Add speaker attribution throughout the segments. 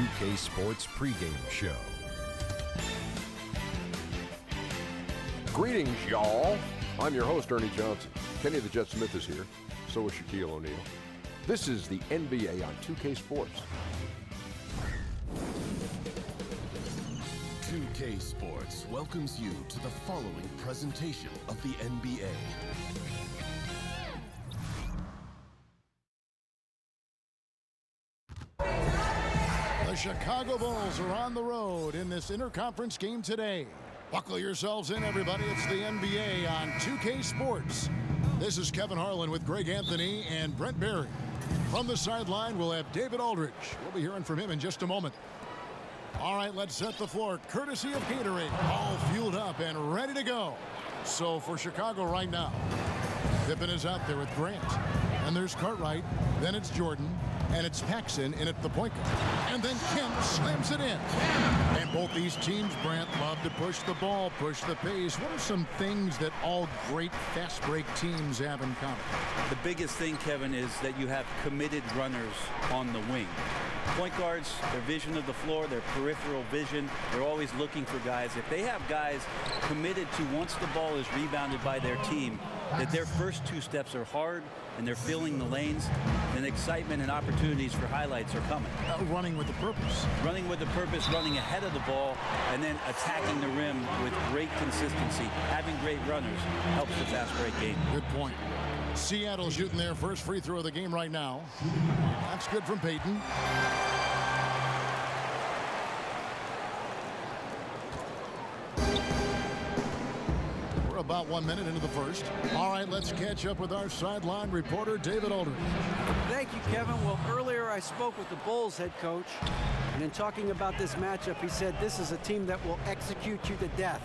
Speaker 1: 2K Sports pregame show.
Speaker 2: Greetings, y'all. I'm your host, Ernie Johnson. Kenny the Jet Smith is here. So is Shaquille O'Neal. This is the NBA on 2K Sports.
Speaker 1: 2K Sports welcomes you to the following presentation of the NBA.
Speaker 3: The Chicago Bulls are on the road in this interconference game today. Buckle yourselves in, everybody. It's the NBA on 2K Sports. This is Kevin Harlan with Greg Anthony and Brent Barry. From the sideline, we'll have David Aldridge. We'll be hearing from him in just a moment. All right, let's set the floor. Courtesy of Gatorade. All fueled up and ready to go. So for Chicago right now, Pippen is out there with Grant. And there's Cartwright. Then it's Jordan. And it's Paxson in at the point guard. And then Kemp slams it in. And both these teams, Brant, love to push the ball, push the pace. What are some things that all great fast break teams have in common?
Speaker 4: The biggest thing, Kevin, is that you have committed runners on the wing. Point guards, their vision of the floor, their peripheral vision, they're always looking for guys. If they have guys committed to, once the ball is rebounded by their team, that their first two steps are hard and they're filling the lanes, then excitement and opportunities for highlights are coming.
Speaker 3: Running with a purpose.
Speaker 4: Running with a purpose, running ahead of the ball, and then attacking the rim with great consistency. Having great runners helps the fast break game.
Speaker 3: Good point. Seattle shooting their first free throw of the game right now. That's good from Payton. We're about 1 minute into the first. All right, let's catch up with our sideline reporter, David Aldridge.
Speaker 5: Thank you, Kevin. Well, earlier I spoke with the Bulls head coach, and in talking about this matchup, he said this is a team that will execute you to death.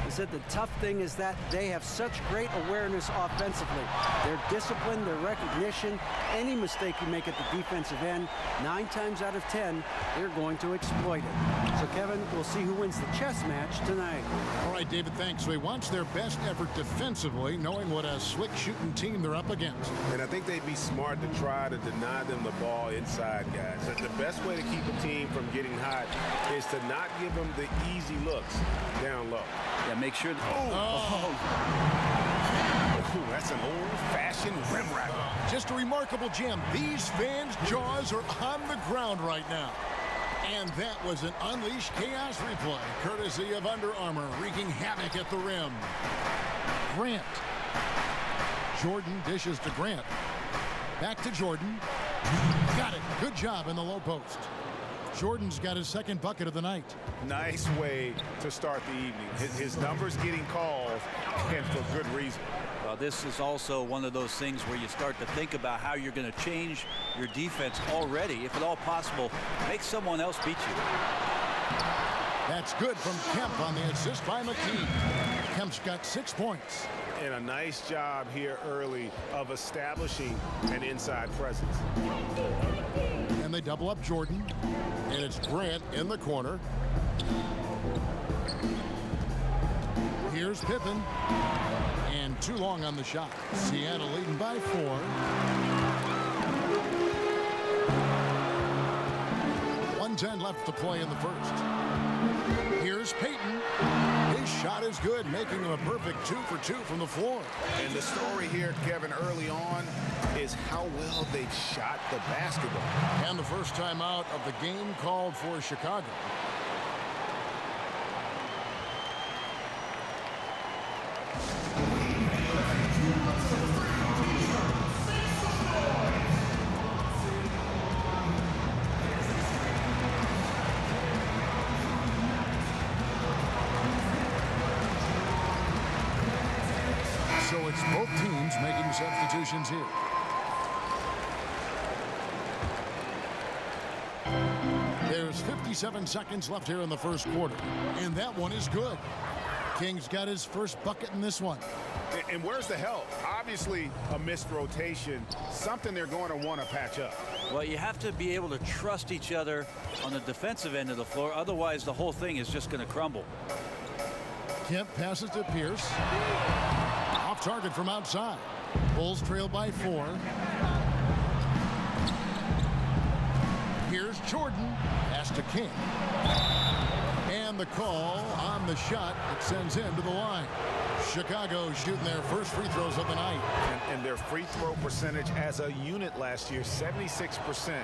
Speaker 5: He said the tough thing is that they have such great awareness offensively. Their discipline, their recognition, any mistake you make at the defensive end, 9 times out of 10, they're going to exploit it. So, Kevin, we'll see who wins the chess match tonight.
Speaker 3: All right, David, thanks. So he wants their best effort defensively, knowing what a slick shooting team they're up against.
Speaker 6: And I think they'd be smart to try to deny them the ball inside, guys. The best way to keep a team from getting hot is to not give them the easy looks down low.
Speaker 4: Yeah, make sure that...
Speaker 6: Ooh, that's an old-fashioned rim racker.
Speaker 3: Just a remarkable gem. These fans' jaws are on the ground right now. And that was an Unleashed Chaos replay, courtesy of Under Armour, wreaking havoc at the rim. Grant. Jordan dishes to Grant. Back to Jordan. Got it. Good job in the low post. Jordan's got his second bucket of the night.
Speaker 6: Nice way to start the evening. His numbers getting called, and for good reason.
Speaker 4: Well, this is also one of those things where you start to think about how you're going to change your defense already. If at all possible, make someone else beat you.
Speaker 3: That's good from Kemp on the assist by McKee. Kemp's got 6 points.
Speaker 6: And a nice job here early of establishing an inside presence.
Speaker 3: And they double up Jordan. And it's Grant in the corner. Here's Pippen. And too long on the shot. Seattle leading by 4. 1:10 left to play in the first. Here's Payton. His shot is good, making him a perfect 2 for 2 from the floor.
Speaker 6: And the story here, Kevin, early on is how well they've shot the basketball.
Speaker 3: And the first time out of the game called for Chicago. So it's both teams making substitutions here. There's 57 seconds left here in the first quarter, and that one is good. King's got his first bucket in this one.
Speaker 6: And where's the help? Obviously, a missed rotation, something they're going to want to patch up.
Speaker 4: Well, you have to be able to trust each other on the defensive end of the floor. Otherwise, the whole thing is just going to crumble.
Speaker 3: Kemp passes to Pierce. Off target from outside. Bulls trail by 4. Here's Jordan. Pass to King. And the call on the shot that sends him to the line. Chicago shooting their first free throws of the night.
Speaker 6: And their free throw percentage as a unit last year, 76%,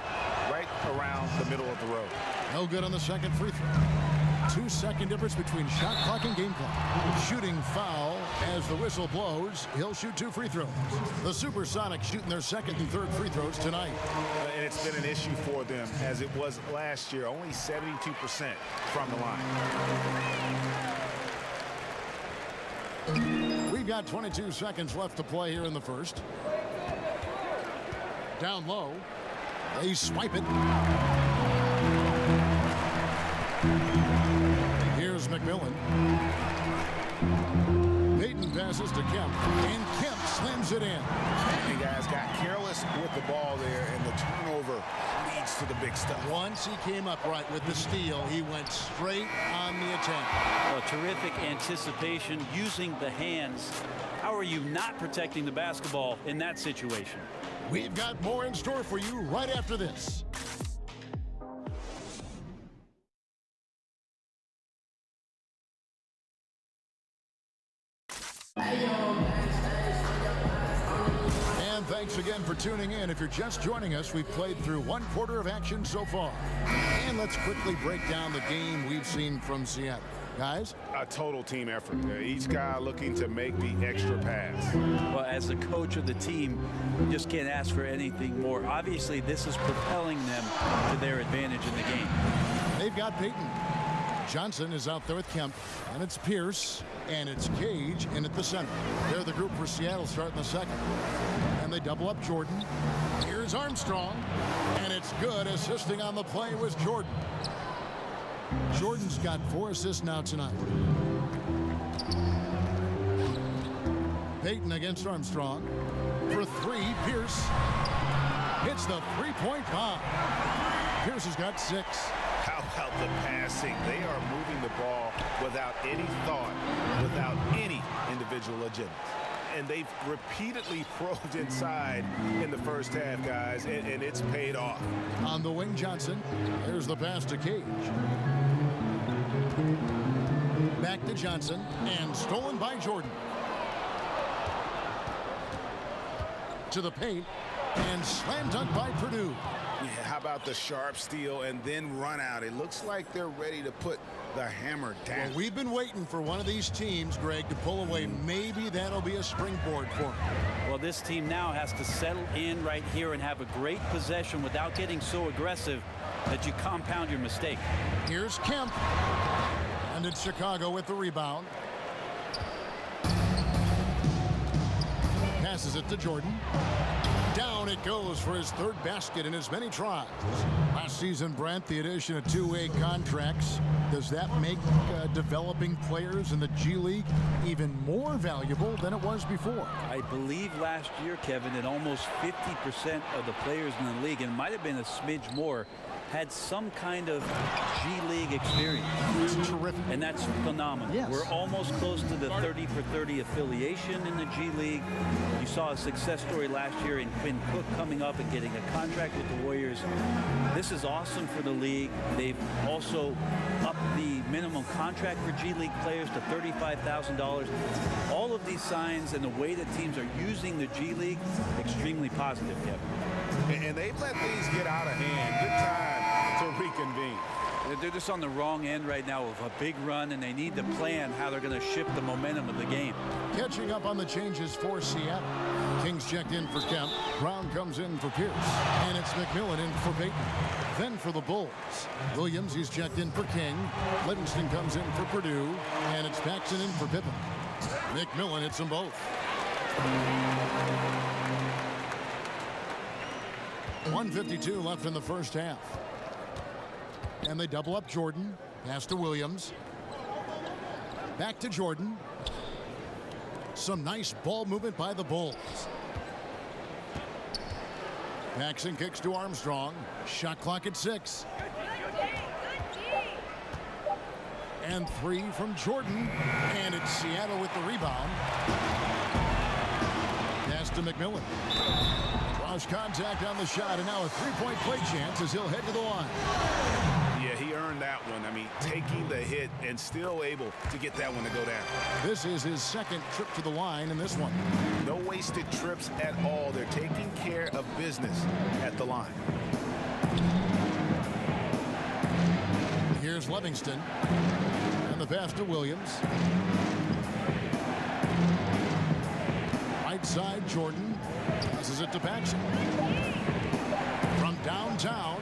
Speaker 6: right around the middle of the road.
Speaker 3: No good on the second free throw. 2-second difference between shot clock and game clock. Shooting foul as the whistle blows. He'll shoot 2 free throws. The SuperSonics shooting their second and third free throws tonight.
Speaker 6: And it's been an issue for them as it was last year, only 72% from the line.
Speaker 3: We've got 22 seconds left to play here in the first. Down low. They swipe it. Here's McMillan. Payton passes to Kemp. And Kemp slams it in.
Speaker 6: And guys got careless with the ball there, and the turnover leads to the big stuff.
Speaker 3: Once he came upright with the steal, he went straight on the attack.
Speaker 4: Well, terrific anticipation using the hands. How are you not protecting the basketball in that situation?
Speaker 3: We've got more in store for you right after this. And thanks again for tuning in. If you're just joining us, we've played through 1 quarter of action so far. And let's quickly break down the game we've seen from Seattle. Guys?
Speaker 6: A total team effort. Each guy looking to make the extra pass.
Speaker 4: Well, as the coach of the team, you just can't ask for anything more. Obviously, this is propelling them to their advantage in the game.
Speaker 3: They've got Payton. Johnson is out there with Kemp, and it's Pierce, and it's Cage in at the center. They're the group for Seattle starting the second. And they double up Jordan. Here's Armstrong, and it's good. Assisting on the play was Jordan. Jordan's got 4 assists now tonight. Payton against Armstrong. For 3, Pierce hits the three-point bomb. Pierce has got 6.
Speaker 6: How about the passing? They are moving the ball without any thought, without any individual agenda. And they've repeatedly probed inside in the first half, guys, and it's paid off.
Speaker 3: On the wing, Johnson. There's the pass to Cage. Back to Johnson, and stolen by Jordan. To the paint, and slam dunk by Purdue.
Speaker 6: Yeah, how about the sharp steal and then run out? It looks like they're ready to put the hammer down.
Speaker 3: Well, we've been waiting for one of these teams, Greg, to pull away. Maybe that'll be a springboard for them.
Speaker 4: Well, this team now has to settle in right here and have a great possession without getting so aggressive that you compound your mistake.
Speaker 3: Here's Kemp. And it's Chicago with the rebound. Passes it to Jordan. Down it goes for his 3rd basket in as many tries. Last season, Brent, the addition of 2-way contracts, does that make developing players in the G League even more valuable than it was before?
Speaker 4: I believe last year, Kevin, that almost 50% of the players in the league, and it might have been a smidge more, had some kind of G League experience.
Speaker 3: It's terrific.
Speaker 4: And that's phenomenal.
Speaker 5: Yes.
Speaker 4: We're almost close to the 30 for 30 affiliation in the G League. You saw a success story last year in Quinn Cook coming up and getting a contract with the Warriors. This is awesome for the league. They've also upped the minimum contract for G League players to $35,000. All of these signs and the way that teams are using the G League, extremely positive, Kevin.
Speaker 6: And they've let things get out of hand. Good time to reconvene.
Speaker 4: They're just on the wrong end right now of a big run, and they need to plan how they're going to shift the momentum of the game.
Speaker 3: Catching up on the changes for Seattle. Kings checked in for Kemp. Brown comes in for Pierce. And it's McMillan in for Payton. Then for the Bulls, Williams, he's checked in for King. Livingston comes in for Purdue. And it's Paxson in for Pippen. McMillan hits them both. 1:52 left in the first half. And they double up Jordan. Pass to Williams. Back to Jordan. Some nice ball movement by the Bulls. Paxson kicks to Armstrong. Shot clock at 6. And 3 from Jordan. And it's Seattle with the rebound. Pass to McMillan. established contact on the shot, and now a three-point play chance as he'll head to the line.
Speaker 6: Yeah, he earned that one. I mean, taking the hit and still able to get that one to go down.
Speaker 3: This is his second trip to the line in this one.
Speaker 6: No wasted trips at all. They're taking care of business at the line.
Speaker 3: Here's Livingston. And the pass to Williams. Right side, Jordan. Passes it to Paxson. From downtown.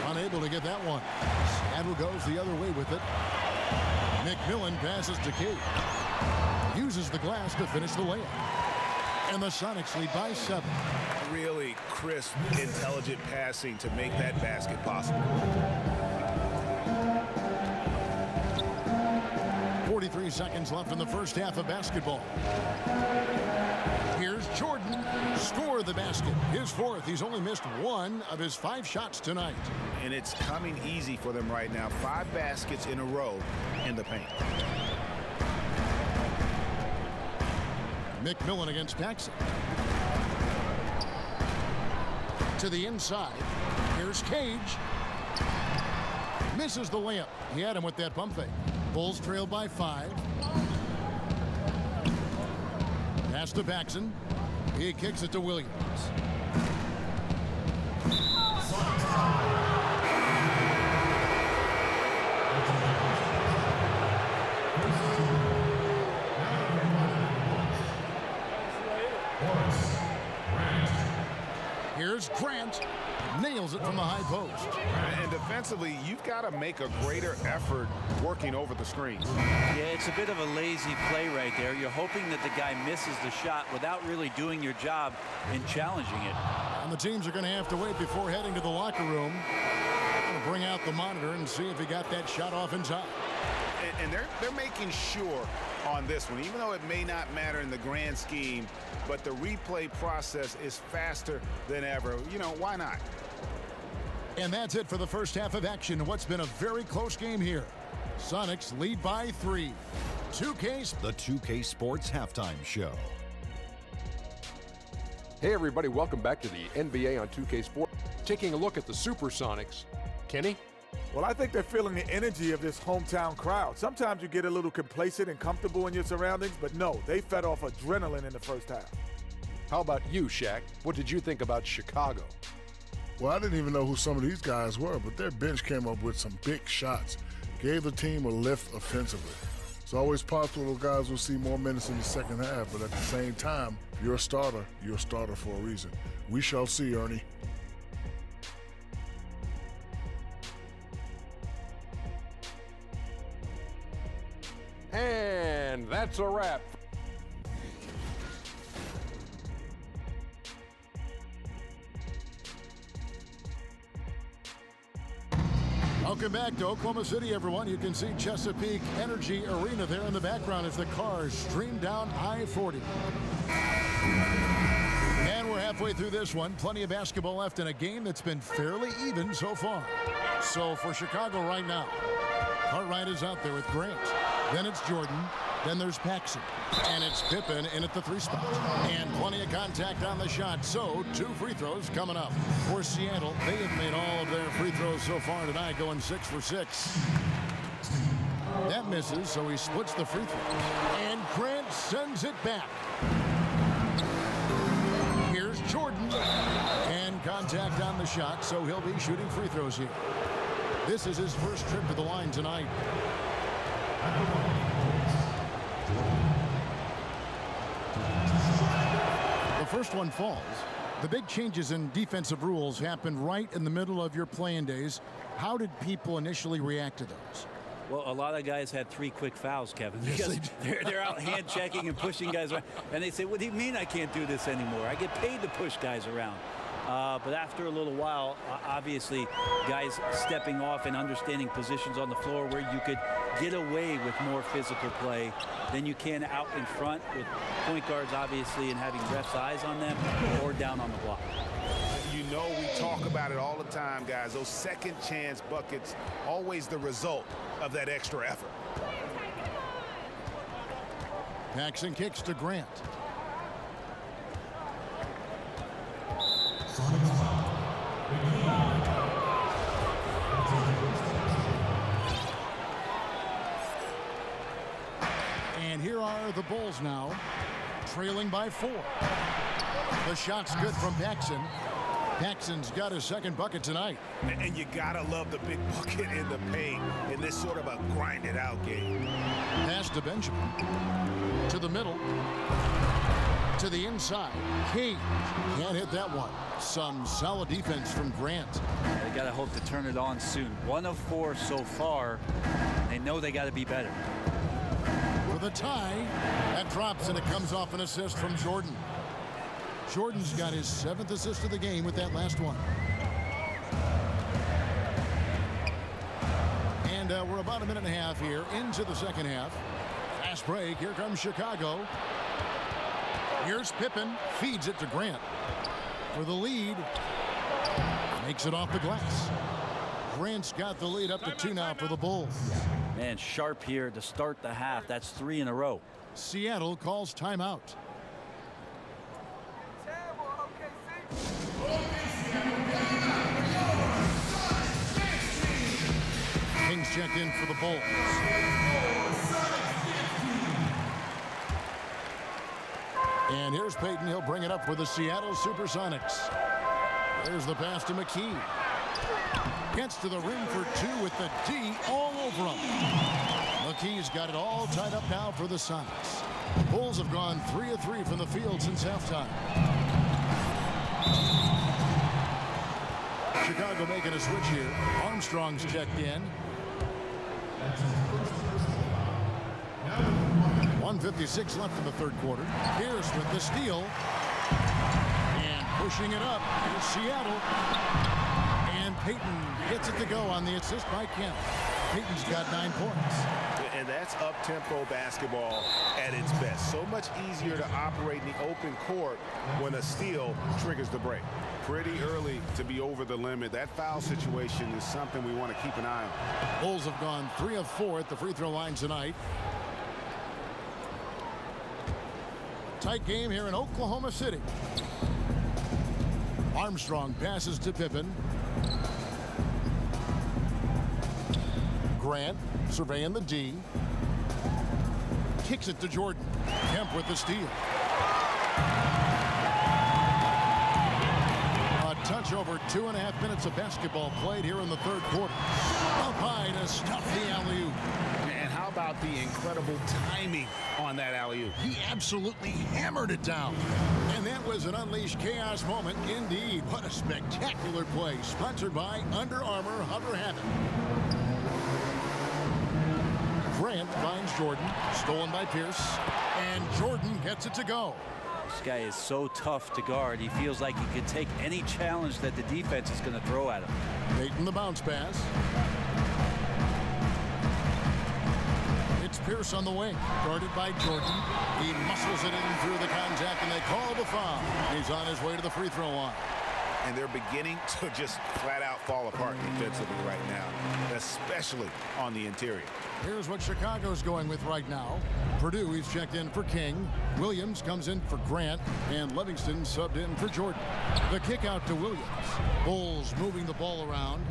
Speaker 3: Unable to get that one. Seattle goes the other way with it. McMillan passes to Cade. Uses the glass to finish the layup. And the Sonics lead by 7.
Speaker 6: Really crisp, intelligent passing to make that basket possible.
Speaker 3: 43 seconds left in the first half of basketball. Here's Jordan. Score the basket. His fourth. He's only missed 1 of his 5 shots tonight.
Speaker 6: And it's coming easy for them right now. 5 baskets in a row in the paint.
Speaker 3: McMillan against Paxson. To the inside. Here's Cage. Misses the layup. He had him with that pump fake. Bulls trail by 5. Pass to Paxson. He kicks it to Williams. Here's Grant. Nails it from the high post.
Speaker 6: And defensively, you've got to make a greater effort working over the screen.
Speaker 4: Yeah, it's a bit of a lazy play right there. You're hoping that the guy misses the shot without really doing your job in challenging it.
Speaker 3: And the teams are going to have to wait before heading to the locker room. Going to bring out the monitor and see if he got that shot off in time.
Speaker 6: And they're making sure on this one, even though it may not matter in the grand scheme, but the replay process is faster than ever. You know, why not?
Speaker 3: And that's it for the first half of action. What's been a very close game here. Sonics lead by 3. 2K.
Speaker 7: The 2K Sports Halftime Show.
Speaker 2: Hey everybody, welcome back to the NBA on 2K Sport. Taking a look at the Supersonics. Kenny?
Speaker 8: Well, I think they're feeling the energy of this hometown crowd. Sometimes you get a little complacent and comfortable in your surroundings, but no, they fed off adrenaline in the first half.
Speaker 2: How about you, Shaq? What did you think about Chicago?
Speaker 9: Well, I didn't even know who some of these guys were, but their bench came up with some big shots. Gave the team a lift offensively. It's always possible those guys will see more minutes in the second half, but at the same time, you're a starter for a reason. We shall see, Ernie.
Speaker 2: And that's a wrap.
Speaker 3: Welcome back to Oklahoma City, everyone. You can see Chesapeake Energy Arena there in the background as the cars stream down I-40. And we're halfway through this one. Plenty of basketball left in a game that's been fairly even so far. So for Chicago right now, Cartwright is out there with Grant. Then it's Jordan. Then there's Paxson. And it's Pippen in at the 3 spot. And plenty of contact on the shot. So 2 free throws coming up. For Seattle, they have made all of their free throws so far tonight, going 6 for 6. That misses, so he splits the free throw. And Grant sends it back. Here's Jordan. And contact on the shot, so he'll be shooting free throws here. This is his first trip to the line tonight. The first one falls. The big changes in defensive rules happened right in the middle of your playing days. How did people initially react to those?
Speaker 4: Well, a lot of guys had 3 quick fouls, Kevin, because they're out hand checking and pushing guys around. And they say, what do you mean I can't do this anymore? I get paid to push guys around. But after a little while, obviously, guys stepping off and understanding positions on the floor where you could get away with more physical play than you can out in front with point guards, obviously, and having refs' eyes on them or down on the block.
Speaker 6: You know, we talk about it all the time, guys. Those second chance buckets, always the result of that extra effort.
Speaker 3: Paxson kicks to Grant. And here are the Bulls now, trailing by 4. The shot's good from Paxson. Paxson's got his second bucket tonight.
Speaker 6: And you gotta love the big bucket in the paint in this sort of a grinded-out game.
Speaker 3: Pass to Benjamin. To the middle. To the inside. Key can't hit that one. Some solid defense from Grant.
Speaker 4: They got to hope to turn it on soon. 1 of 4 so far. They know they got to be better.
Speaker 3: For the tie, that drops and it comes off an assist from Jordan. Jordan's got his 7th assist of the game with that last one. And we're about a minute and a half here into the second half. Fast break. Here comes Chicago. Here's Pippen. Feeds it to Grant. For the lead. Makes it off the glass. Grant's got the lead up to 2 now for the Bulls.
Speaker 4: Man, sharp here to start the half. That's 3 in a row.
Speaker 3: Seattle calls timeout. Kings checked in for the Bulls. And here's Payton. He'll bring it up for the Seattle Supersonics. There's the pass to McKee. Gets to the rim for 2 with the D all over him. McKee's got it all tied up now for the Sonics. Bulls have gone 3 of 3 from the field since halftime. Chicago making a switch here. Armstrong's checked in. 1:56 left in the third quarter. Pierce with the steal. And pushing it up is Seattle. And Payton gets it to go on the assist by Kemp. Payton's got 9 points.
Speaker 6: And that's up-tempo basketball at its best. So much easier to operate in the open court when a steal triggers the break. Pretty early to be over the limit. That foul situation is something we want to keep an eye on.
Speaker 3: Bulls have gone 3 of 4 at the free throw line tonight. Tight game here in Oklahoma City. Armstrong passes to Pippen. Grant surveying the D. Kicks it to Jordan. Kemp with the steal. A touch over 2.5 minutes of basketball played here in the third quarter. Up high to stuff the alley-oop.
Speaker 6: And how about the incredible timing on that alley-oop?
Speaker 3: He absolutely hammered it down. And that was an unleashed chaos moment indeed. What a spectacular play. Sponsored by Under Armour Hover Habit. Grant finds Jordan. Stolen by Pierce. And Jordan gets it to go.
Speaker 4: This guy is so tough to guard. He feels like he could take any challenge that the defense is going to throw at him.
Speaker 3: Payton the bounce pass. It's Pierce on the wing. Guarded by Jordan. He muscles it in through the contact, and they call the foul. He's on his way to the free throw line.
Speaker 6: And they're beginning to just flat out fall apart defensively right now, especially on the interior.
Speaker 3: Here's what Chicago's going with right now. Purdue, he's checked in for King. Williams comes in for Grant, and Livingston subbed in for Jordan. The kick out to Williams. Bulls moving the ball around.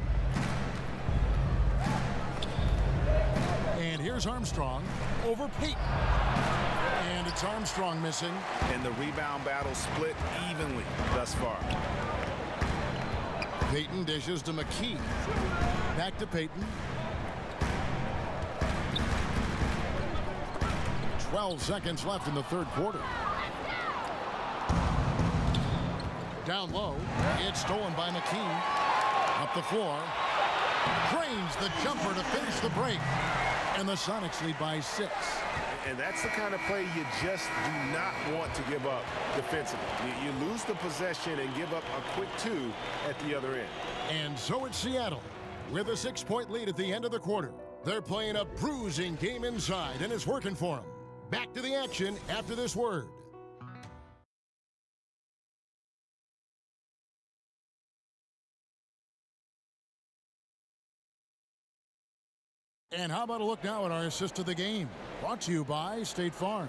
Speaker 3: And here's Armstrong over Payton. And it's Armstrong missing.
Speaker 6: And the rebound battle split evenly thus far.
Speaker 3: Payton dishes to McKee. Back to Payton. 12 seconds left in the third quarter. Down low. It's stolen by McKee. Up the floor. Drains the jumper to finish the break. And the Sonics lead by 6.
Speaker 6: And that's the kind of play you just do not want to give up defensively. You lose the possession and give up a quick 2 at the other end.
Speaker 3: And so it's Seattle with a 6-point lead at the end of the quarter. They're playing a bruising game inside, and it's working for them. Back to the action after this word. And how about a look now at our assist of the game? Brought to you by State Farm.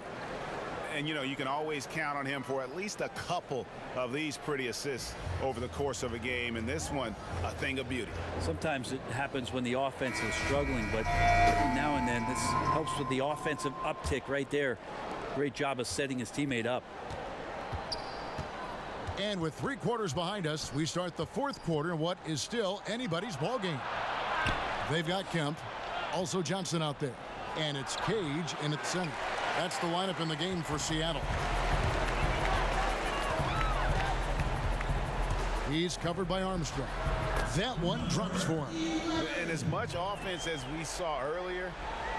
Speaker 6: And, you know, you can always count on him for at least a couple of these pretty assists over the course of a game. And this one, a thing of beauty.
Speaker 4: Sometimes it happens when the offense is struggling, but now and then this helps with the offensive uptick right there. Great job of setting his teammate up.
Speaker 3: And with 3 quarters behind us, we start the 4th quarter in what is still anybody's ball game. They've got Kemp, also Johnson out there, and it's Cage in at center. That's the lineup in the game for Seattle. He's covered by Armstrong. That one drops for him.
Speaker 6: And as much offense as we saw earlier,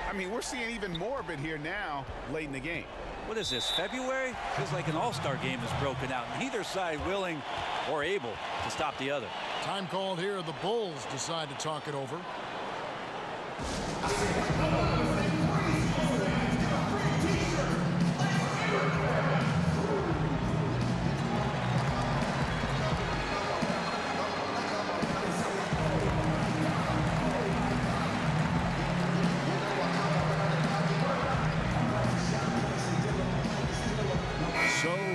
Speaker 6: I mean, we're seeing even more of it here now late in the game.
Speaker 4: What is this, February? Feels like an all-star game is broken out. Neither side willing or able to stop the other.
Speaker 3: Time called here. The Bulls decide to talk it over.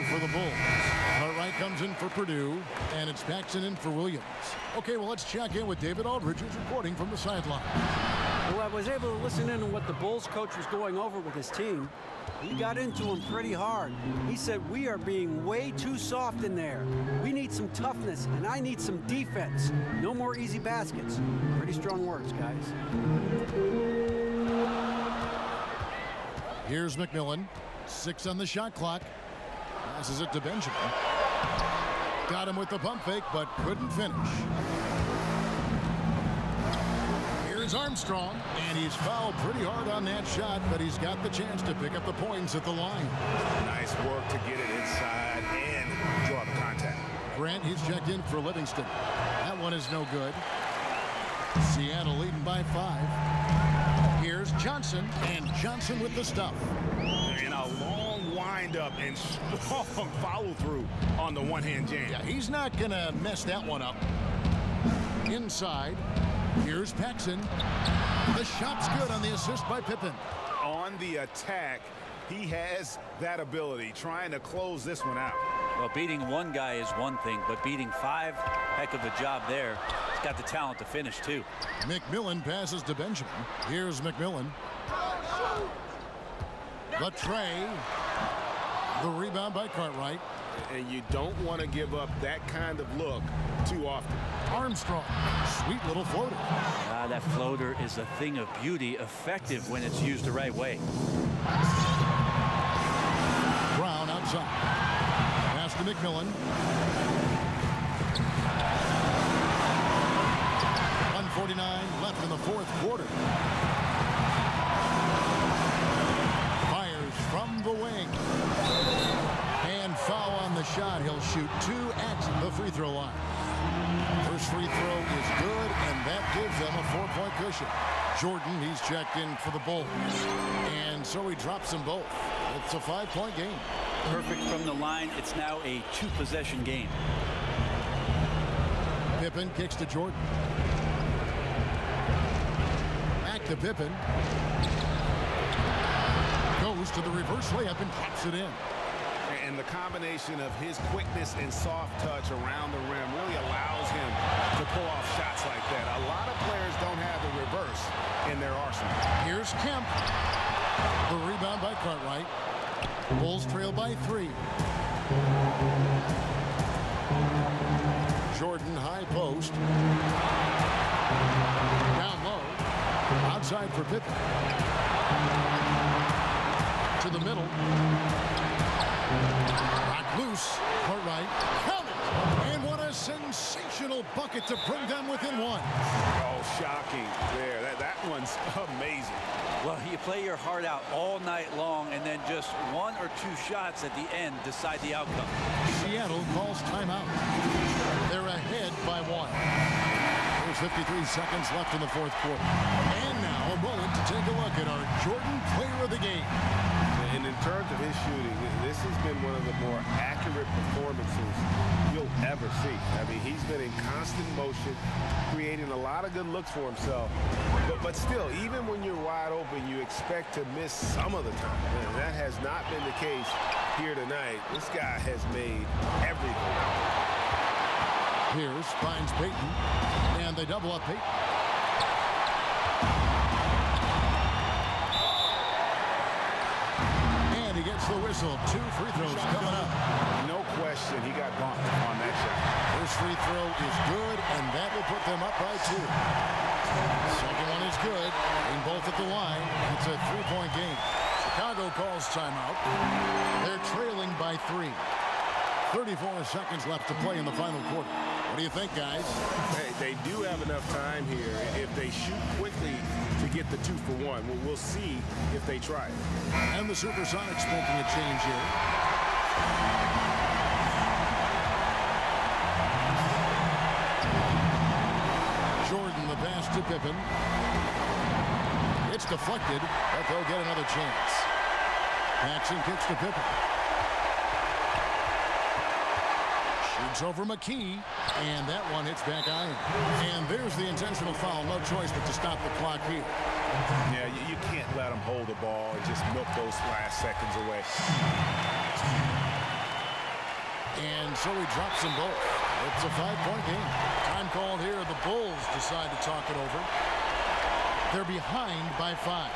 Speaker 3: For the Bulls, Cartwright comes in for Purdue, and it's Paxson in for Williams. Okay, well, let's check in with David Aldridge, who's reporting from the sideline.
Speaker 5: Well, I was able to listen in on what the Bulls coach was going over with his team. He got into him pretty hard. He said, we are being way too soft in there. We need some toughness, and I need some defense. No more easy baskets. Pretty strong words, guys.
Speaker 3: Here's McMillan. 6 on the shot clock. Passes it to Benjamin. Got him with the pump fake, but couldn't finish. Here's Armstrong, and he's fouled pretty hard on that shot, but he's got the chance to pick up the points at the line.
Speaker 6: Nice work to get it inside and draw the contact.
Speaker 3: Grant, he's checked in for Livingston. That one is no good. Seattle leading by 5. Here's Johnson, and Johnson with the stuff.
Speaker 6: And a long wind-up and strong follow-through on the one-hand jam.
Speaker 3: Yeah, he's not going to mess that one up. Inside, here's Paxson. The shot's good on the assist by Pippen.
Speaker 6: On the attack, he has that ability, trying to close this one out.
Speaker 4: Well, beating one guy is one thing, but beating 5, heck of a job there. He's got the talent to finish, too.
Speaker 3: McMillan passes to Benjamin. Here's McMillan. The tray. The rebound by Cartwright.
Speaker 6: And you don't want to give up that kind of look too often.
Speaker 3: Armstrong. Sweet little floater.
Speaker 4: That floater is a thing of beauty, effective when it's used the right way.
Speaker 3: Brown outside. Pass to McMillan. 1:49 left in the 4th quarter. Fires from the wing. And foul on the shot. He'll shoot 2 at the free throw line. First free throw is good, and that gives them a 4-point cushion. Jordan, he's checked in for the Bulls. And so he drops them both. It's a 5-point game.
Speaker 4: Perfect from the line. It's now a 2-possession game.
Speaker 3: Pippen kicks to Jordan. Back to Pippen. Goes to the reverse layup and taps it in.
Speaker 6: And the combination of his quickness and soft touch around the rim really allows him to pull off shots like that. A lot of players don't have the reverse in their arsenal.
Speaker 3: Here's Kemp. The rebound by Cartwright. Bulls trail by 3. Jordan high post. Down low. Outside for Pippen. To the middle. Knocked loose. Cartwright. Count it! And what a sensational bucket to bring them within 1.
Speaker 6: Oh, shocking there. That one's amazing.
Speaker 4: Well, you play your heart out all night long, and then just 1 or 2 shots at the end decide the outcome.
Speaker 3: Seattle calls timeout. They're ahead by 1. There's 53 seconds left in the 4th quarter. And now a moment to take a look at our Jordan player of the game.
Speaker 6: And in terms of his shooting, this has been one of the more accurate performances you'll ever see. I mean, he's been in constant motion, creating a lot of good looks for himself. But still, even when you're wide open, you expect to miss some of the time. And that has not been the case here tonight. This guy has made everything.
Speaker 3: Pierce finds Payton, and they double up Payton. And he gets the whistle. 2 free throws coming up.
Speaker 6: No question, he got bumped on that shot.
Speaker 3: First free throw is good, and that will put them up by 2. Second one is good, and both at the line. It's a 3-point game. Chicago calls timeout. They're trailing by 3. 34 seconds left to play in the final quarter. What do you think, guys?
Speaker 6: They do have enough time here if they shoot quickly to get the 2-for-1. We'll see if they try it.
Speaker 3: And the Supersonics making a change here. Jordan, the pass to Pippen. It's deflected, but they'll get another chance. Paxson kicks to Pippen. Shoots over McKee, and that one hits back iron. And there's the intentional foul. No choice but to stop the clock here.
Speaker 6: Yeah, you can't let them hold the ball and just milk those last seconds away.
Speaker 3: And so he drops them both. It's a 5-point game. Time called here. The Bulls decide to talk it over. They're behind by 5.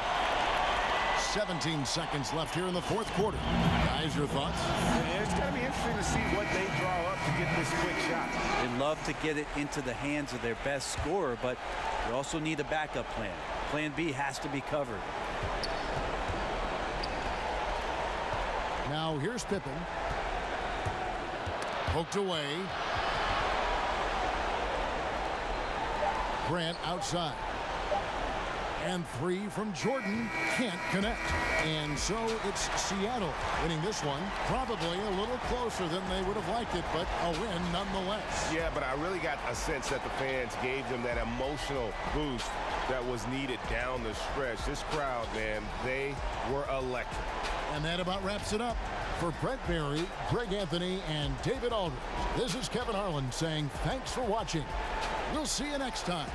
Speaker 3: 17 seconds left here in the fourth quarter. Guys, your thoughts?
Speaker 6: Yeah, it's going to be interesting to see what they draw up to get this quick shot.
Speaker 4: They love to get it into the hands of their best scorer, but you also need a backup plan. Plan B has to be covered.
Speaker 3: Now here's Pippen. Poked away. Grant outside. And 3 from Jordan, can't connect. And so it's Seattle winning this one. Probably a little closer than they would have liked it, but a win nonetheless.
Speaker 6: Yeah, but I really got a sense that the fans gave them that emotional boost that was needed down the stretch. This crowd, man, they were electric.
Speaker 3: And that about wraps it up. For Brett Barry, Greg Anthony, and David Aldridge, this is Kevin Harlan saying thanks for watching. We'll see you next time.